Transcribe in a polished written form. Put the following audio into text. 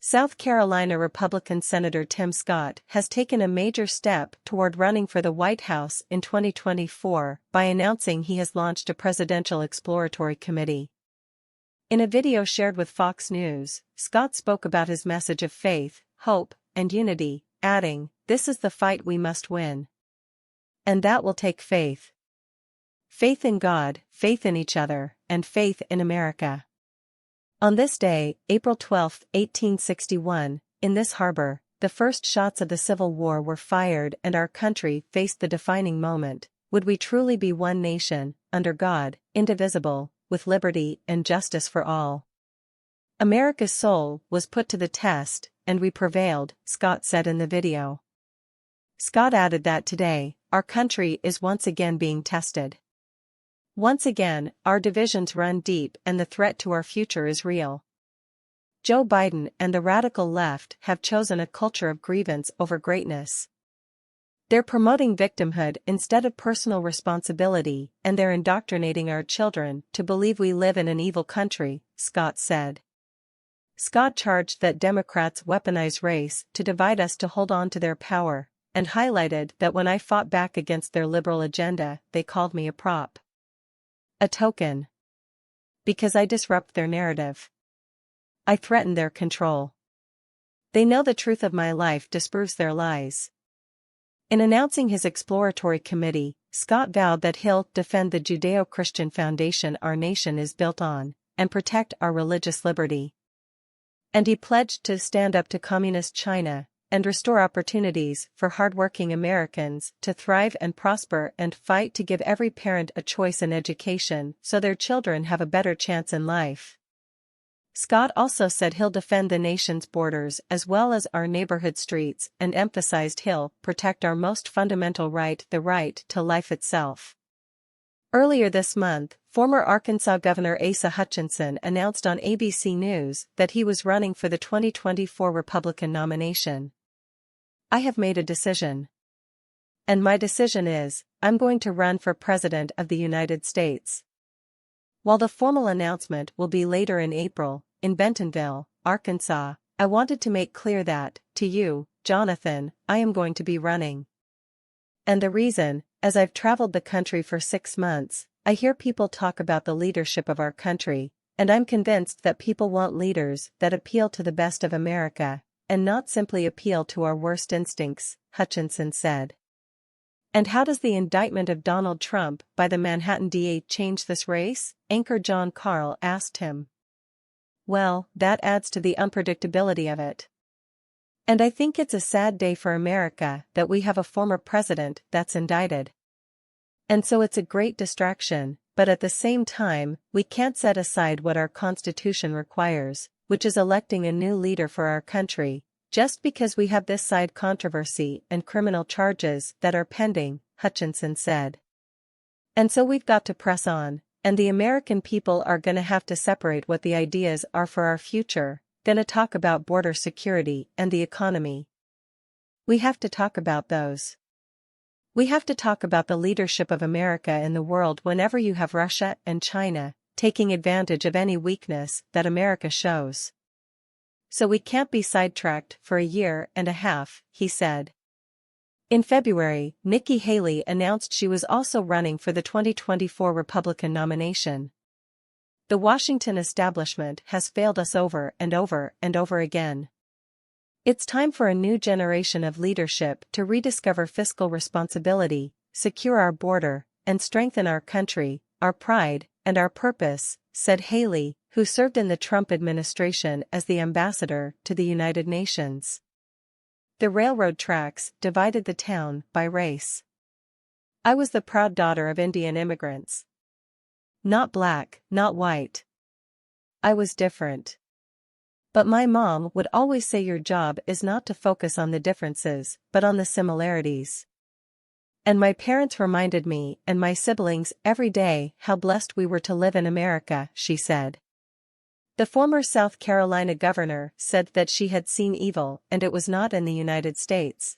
South Carolina Republican Senator Tim Scott has taken a major step toward running for the White House in 2024 by announcing he has launched a presidential exploratory committee. In a video shared with Fox News, Scott spoke about his message of faith, hope, and unity, adding, "This is the fight we must win. And that will take faith. Faith in God, faith in each other, and faith in America." On this day, April 12, 1861, in this harbor, the first shots of the Civil War were fired and our country faced the defining moment: would we truly be one nation, under God, indivisible, with liberty and justice for all? America's soul was put to the test, and we prevailed, Scott said in the video. Scott added that today, our country is once again being tested. Once again, our divisions run deep and the threat to our future is real. Joe Biden and the radical left have chosen a culture of grievance over greatness. They're promoting victimhood instead of personal responsibility, and they're indoctrinating our children to believe we live in an evil country, Scott said. Scott charged that Democrats weaponize race to divide us to hold on to their power, and highlighted that when I fought back against their liberal agenda, they called me a prop. A token. Because I disrupt their narrative. I threaten their control. They know the truth of my life disproves their lies. In announcing his exploratory committee, Scott vowed that he'll defend the Judeo-Christian foundation our nation is built on, and protect our religious liberty. And he pledged to stand up to communist China, and restore opportunities for hardworking Americans to thrive and prosper and fight to give every parent a choice in education so their children have a better chance in life. Scott also said he'll defend the nation's borders as well as our neighborhood streets and emphasized he'll protect our most fundamental right, the right to life itself. Earlier this month, former Arkansas Governor Asa Hutchinson announced on ABC News that he was running for the 2024 Republican nomination. "I have made a decision. And my decision is, I'm going to run for President of the United States." While the formal announcement will be later in April, in Bentonville, Arkansas, I wanted to make clear that, to you, Jonathan, I am going to be running. And the reason, as I've traveled the country for 6 months, I hear people talk about the leadership of our country, and I'm convinced that people want leaders that appeal to the best of America, and not simply appeal to our worst instincts, Hutchinson said. And how does the indictment of Donald Trump by the Manhattan DA change this race? Anchor John Carl asked him. Well, that adds to the unpredictability of it. And I think it's a sad day for America that we have a former president that's indicted. And so it's a great distraction, but at the same time, we can't set aside what our Constitution requires, which is electing a new leader for our country, just because we have this side controversy and criminal charges that are pending, Hutchinson said. And so we've got to press on, and the American people are gonna have to separate what the ideas are for our future, gonna talk about border security and the economy. We have to talk about those. We have to talk about the leadership of America in the world whenever you have Russia and China taking advantage of any weakness that America shows. So we can't be sidetracked for a year and a half, he said. In February, Nikki Haley announced she was also running for the 2024 Republican nomination. The Washington establishment has failed us over and over and over again. It's time for a new generation of leadership to rediscover fiscal responsibility, secure our border, and strengthen our country, our pride, and our purpose, said Haley, who served in the Trump administration as the ambassador to the United Nations. The railroad tracks divided the town by race. I was the proud daughter of Indian immigrants. Not black, not white. I was different. But my mom would always say your job is not to focus on the differences, but on the similarities. And my parents reminded me and my siblings every day how blessed we were to live in America, she said. The former South Carolina governor said that she had seen evil and it was not in the United States.